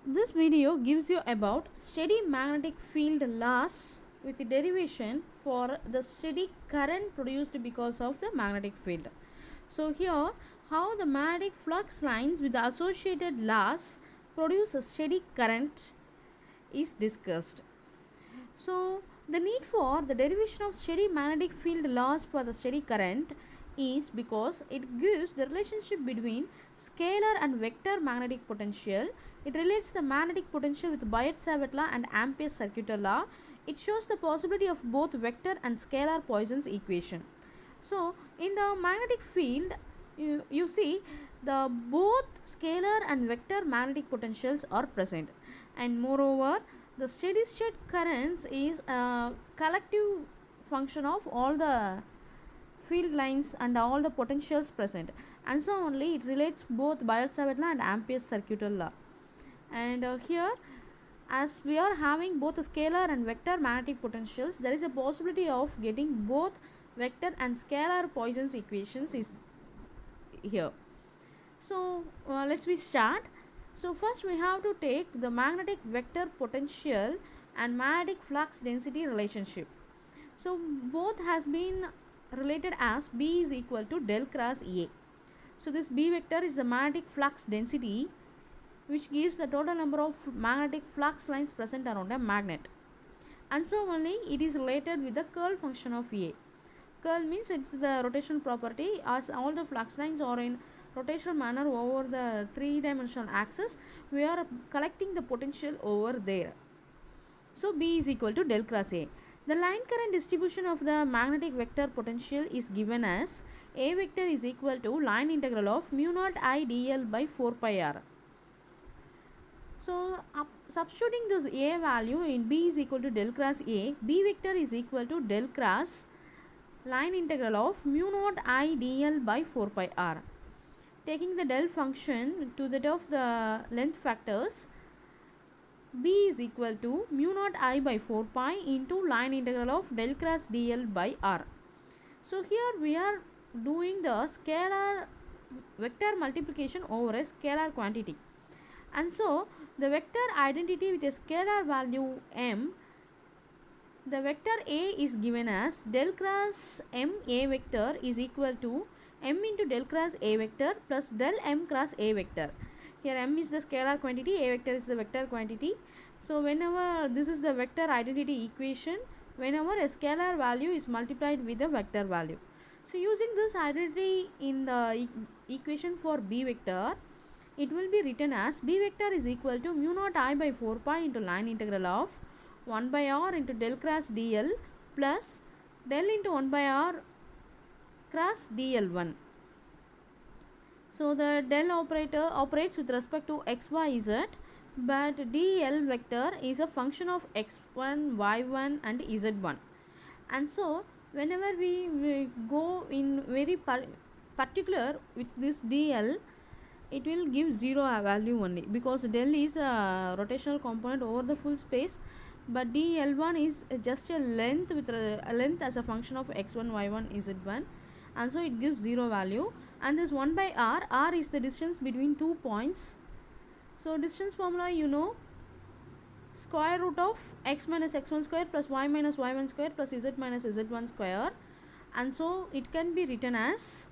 This video gives you about steady magnetic field laws with the derivation for the steady current produced because of the magnetic field. So here how the magnetic flux lines with the associated laws produce a steady current is discussed. So the need for the derivation of steady magnetic field laws for the steady current is because it gives the relationship between scalar and vector magnetic potential. It relates the magnetic potential with Biot-Savart law and Ampere's circular law. It shows the possibility of both vector and scalar Poisson's equation. So in the magnetic field, you see the both scalar and vector magnetic potentials are present, and moreover the steady state currents is a collective function of all the field lines and all the potentials present, and so only it relates both Biot-Savart law and Ampere's circular law. And here, as we are having both scalar and vector magnetic potentials, there is a possibility of getting both vector and scalar Poisson's equations is here. So let's we start. So first we have to take the magnetic vector potential and magnetic flux density relationship. So both has been related as B is equal to del cross A. So this B vector is the magnetic flux density, which gives the total number of magnetic flux lines present around a magnet, and so only it is related with the curl function of A. Curl means it's the rotational property, as all the flux lines are in rotational manner over the three-dimensional axis. We are collecting the potential over there. So B is equal to del cross A. The line current distribution of the magnetic vector potential is given as A vector is equal to line integral of mu naught I dl by 4 pi r. So substituting this A value in B is equal to del cross A, B vector is equal to del cross line integral of mu naught I dl by 4 pi r. Taking the del function to that of the length factors, B is equal to mu naught I by 4 pi into line integral of del cross dl by r. So here we are doing the scalar vector multiplication over a scalar quantity, and so the vector identity with a scalar value m, the vector A is given as del cross m A vector is equal to m into del cross A vector plus del m cross A vector. Here m is the scalar quantity, A vector is the vector quantity. So whenever this is the vector identity equation, whenever a scalar value is multiplied with the vector value. So using this identity in the equation for B vector, it will be written as B vector is equal to mu naught I by 4 pi into line integral of 1 by r into del cross dl plus del into 1 by r cross dl1. So the del operator operates with respect to x, y, z, but dl vector is a function of x1, y1 and z1, and so whenever we go in very particular with this dl, it will give 0 value only, because del is a rotational component over the full space, but dl1 is just a length with a length as a function of x1, y1, z1, and so it gives 0 value. And this 1 by r is the distance between 2 points. So distance formula, you know, square root of x minus x1 square plus y minus y1 square plus z minus z1 square, and so it can be written as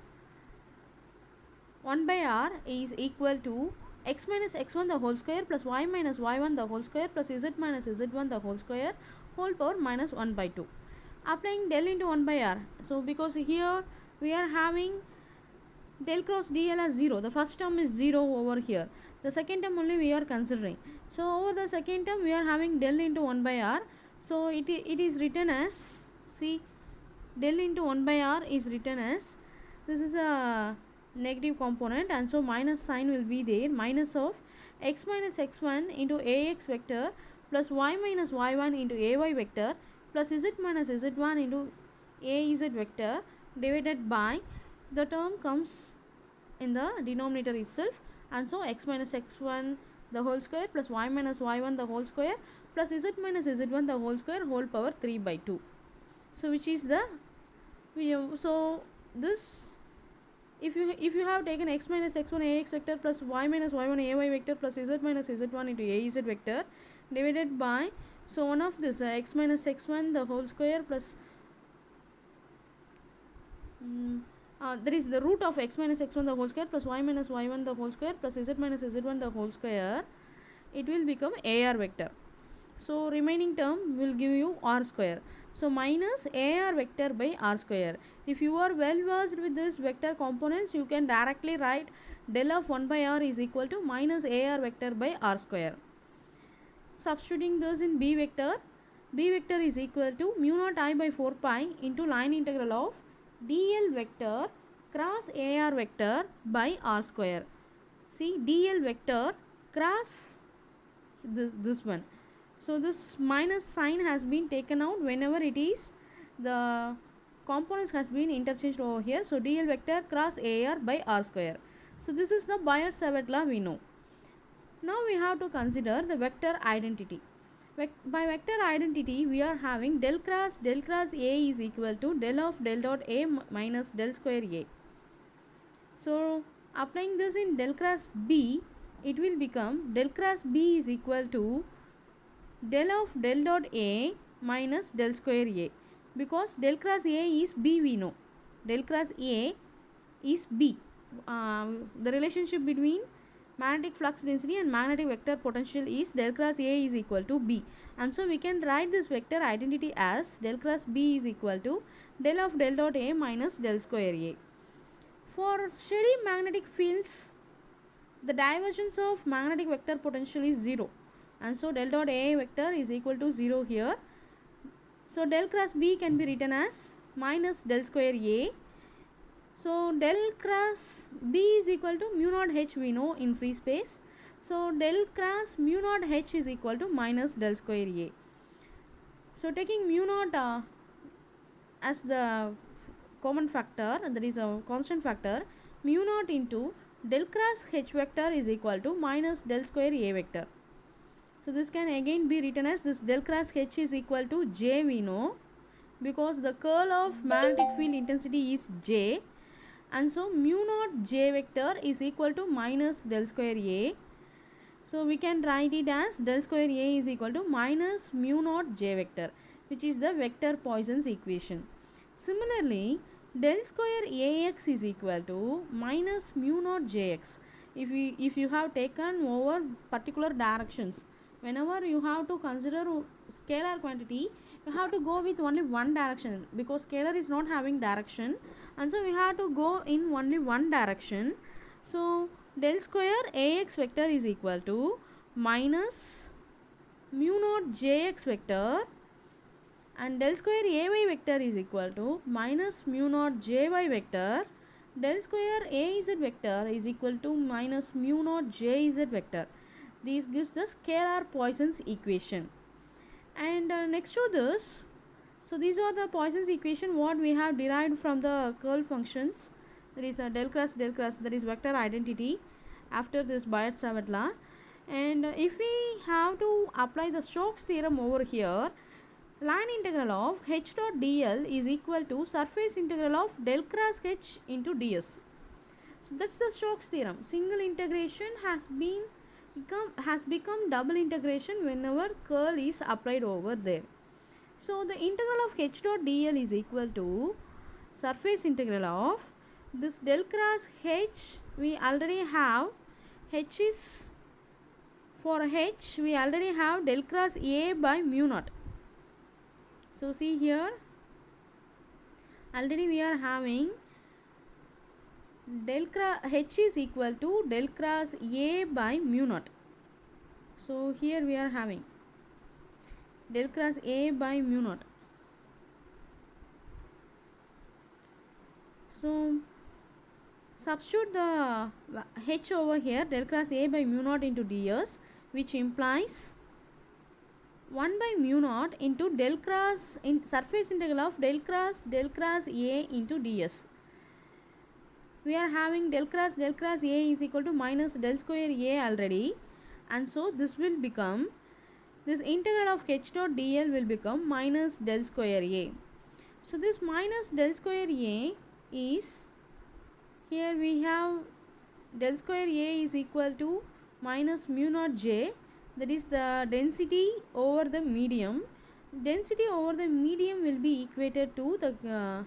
1 by r is equal to x minus x1 the whole square plus y minus y1 the whole square plus z minus z1 the whole square whole power minus 1 by 2. Applying del into 1 by r. So because here we are having del cross dl as 0. The first term is 0 over here. The second term only we are considering. So over the second term we are having del into 1 by r. So it is written as, see, del into 1 by r is written as, this is a negative component, and so minus sign will be there, minus of x minus x1 into ax vector plus y minus y1 into ay vector plus z minus z1 into az vector divided by, the term comes in the denominator itself, and so x minus x1 the whole square plus y minus y1 the whole square plus z minus z1 the whole square whole power 3 by 2. So which is the, so this if you have taken x minus x1 ax vector plus y minus y1 ay vector plus z minus z1 into az vector divided by, so one of this x minus x1 the whole square plus that is the root of x minus x1 the whole square plus y minus y1 the whole square plus z minus z1 the whole square, it will become ar vector. So remaining term will give you r square. So minus ar vector by r square. If you are well versed with this vector components, you can directly write del of 1 by r is equal to minus ar vector by r square. Substituting this in b vector is equal to mu naught I by 4 pi into line integral of dl vector cross ar vector by r square. See, dl vector cross this one. So this minus sign has been taken out whenever it is the components has been interchanged over here. So dl vector cross ar by r square. So this is the Biot-Savart law we know. Now we have to consider the vector identity. By vector identity we are having del cross a is equal to del of del dot a minus del square a. So applying this in del cross b, it will become del cross b is equal to del of del dot a minus del square a, because del cross a is b we know. Del cross a is b. The relationship between magnetic flux density and magnetic vector potential is del cross a is equal to b, and so we can write this vector identity as del cross b is equal to del of del dot a minus del square a. For steady magnetic fields, the divergence of magnetic vector potential is 0, and so del dot a vector is equal to 0 here. So del cross b can be written as minus del square a. So del cross b is equal to mu naught h we know in free space. So del cross mu naught h is equal to minus del square a. So taking mu naught as the common factor, that is a constant factor, mu naught into del cross h vector is equal to minus del square a vector. So this can again be written as this del cross h is equal to j we know, because the curl of magnetic field intensity is j, and so mu naught j vector is equal to minus del square a. So we can write it as del square a is equal to minus mu naught j vector, which is the vector Poisson's equation. Similarly, del square ax is equal to minus mu naught jx. If you have taken over particular directions, whenever you have to consider scalar quantity, you have to go with only one direction, because scalar is not having direction, and so we have to go in only one direction. So del square ax vector is equal to minus mu naught jx vector, and del square ay vector is equal to minus mu naught jy vector. Del square az vector is equal to minus mu naught jz vector. This gives the scalar Poisson's equation. And next to this, so these are the Poisson's equation what we have derived from the curl functions. There is a del cross, that is vector identity after this Biot-Savart law. And if we have to apply the Stokes theorem over here, line integral of h dot dl is equal to surface integral of del cross h into ds. So that's the Stokes theorem. Single integration has become double integration whenever curl is applied over there. So the integral of h dot dl is equal to surface integral of this del cross h. We already have h is, for h we already have del cross a by mu naught. So see here, already we are having del cross h is equal to del cross a by mu naught. So here we are having del cross a by mu naught. So substitute the h over here, del cross a by mu naught into ds, which implies 1 by mu naught into del cross in surface integral of del cross a into ds. We are having del cross a is equal to minus del square a already, and so this will become, this integral of h dot dl will become minus del square a. So this minus del square a is Here we have del square A is equal to minus mu naught J, that is the density over the medium. Density over the medium will be equated to the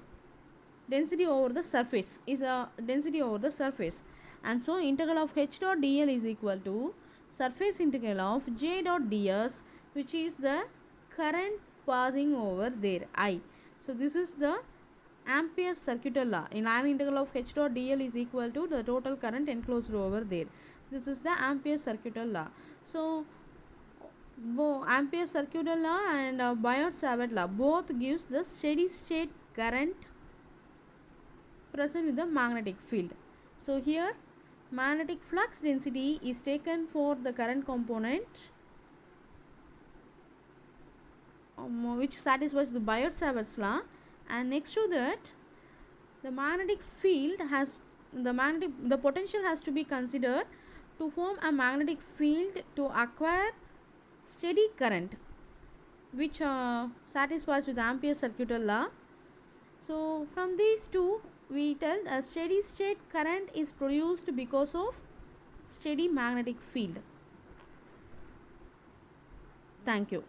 density over the surface, is a density over the surface, and so integral of h dot dl is equal to surface integral of j dot ds, which is the current passing over there, I. So this is the Ampere's circular law. In line integral of h dot dl is equal to the total current enclosed over there. This is the Ampere's circular law. So Ampere's circular law and Biot-Savart law both gives the steady state current present with the magnetic field. So here magnetic flux density is taken for the current component, which satisfies the Biot-Savart's law, and next to that the magnetic field has the potential has to be considered to form a magnetic field to acquire steady current, which satisfies with Ampere's circular law. So from these two we tell a steady state current is produced because of steady magnetic field. Thank you.